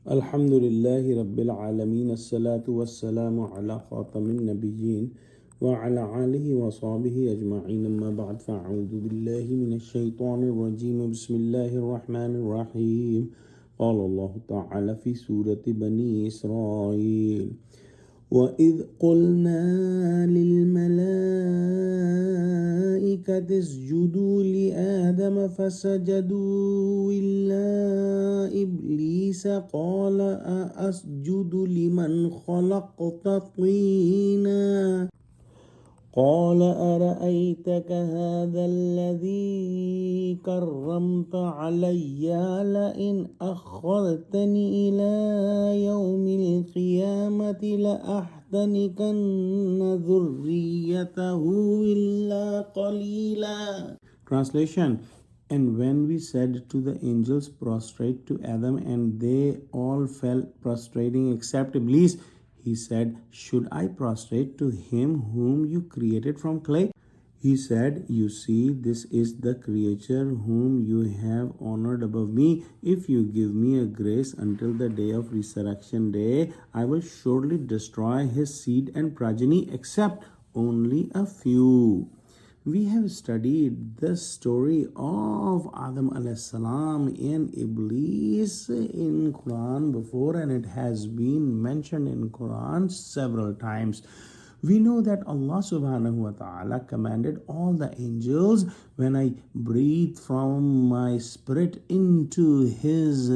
Alhamdulillahi Rabbil Alameen. As-salatu was-salamu ala khatamin nabiyyin wa ala alihi wa sahbihi ajma'in. Amma ba'd, fa'udhu billahi minash shaitanir rajim. Bismillahir rahmanir rahim. Qala Allah ta'ala fi surati Bani Israel. وَإِذْ قُلْنَا لِلْمَلَائِكَةِ اسْجُدُوا لِآدَمَ فَسَجَدُوا إِلَّا إِبْلِيسَ قَالَ أَأَسْجُدُ لِمَنْ خَلَقْتَ طِينًا قال أرأيتك هذا الذي كرمت علي لئن أخرتني إلى يوم القيامة لأحتنكن ذريته إلا قليلا. Translation. And when we said to the angels, prostrate to Adam, and they all fell prostrating except Iblis, he said, should I prostrate to him whom you created from clay? He said, you see, this is the creature whom you have honored above me. If you give me a grace until the day of resurrection day, I will surely destroy his seed and progeny, except only a few. We have studied the story of Adam alayhis salam and Iblis in Quran before, and it has been mentioned in Quran several times. We know that Allah subhanahu wa ta'ala commanded all the angels, when I breathe from my spirit into his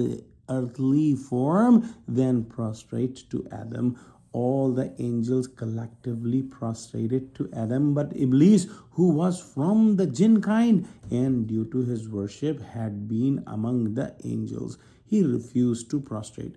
earthly form, then prostrate to Adam. All the angels collectively prostrated to Adam, but Iblis, who was from the jinn kind and due to his worship had been among the angels, he refused to prostrate.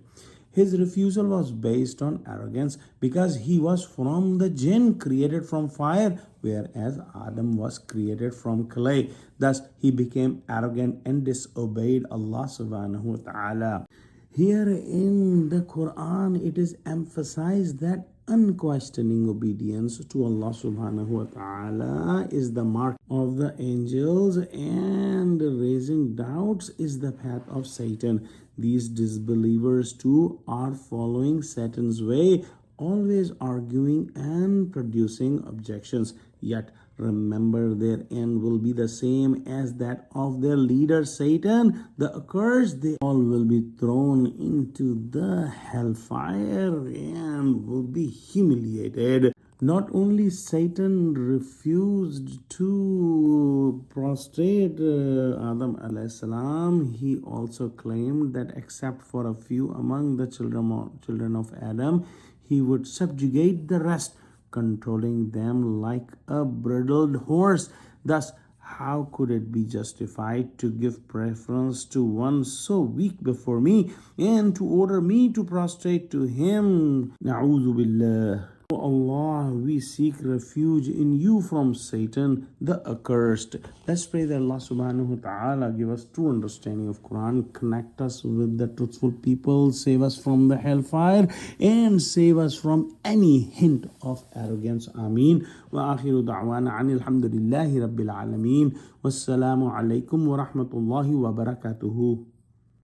His refusal was based on arrogance, because he was from the jinn created from fire, whereas Adam was created from clay. Thus he became arrogant and disobeyed Allah subhanahu wa ta'ala. Here in the Quran, it is emphasized that unquestioning obedience to Allah subhanahu wa ta'ala is the mark of the angels, and raising doubts is the path of Satan. These disbelievers too are following Satan's way, always arguing and producing objections. Yet remember, their end will be the same as that of their leader Satan, the accursed. They all will be thrown into the hellfire and will be humiliated. Not only Satan refused to prostrate Adam alayhis salam, he also claimed that except for a few among the children of Adam, he would subjugate the rest, controlling them like a bridled horse. Thus, how could it be justified to give preference to one so weak before me and to order me to prostrate to him? Na'udhu billah. O Allah, we seek refuge in you from Satan, the accursed. Let's pray that Allah subhanahu wa ta'ala give us true understanding of Quran, connect us with the truthful people, save us from the hellfire, and save us from any hint of arrogance. Ameen. Wa akhiru da'wana anil hamdulillahi rabbil alameen. Wassalamu alaikum wa rahmatullahi wa barakatuhu.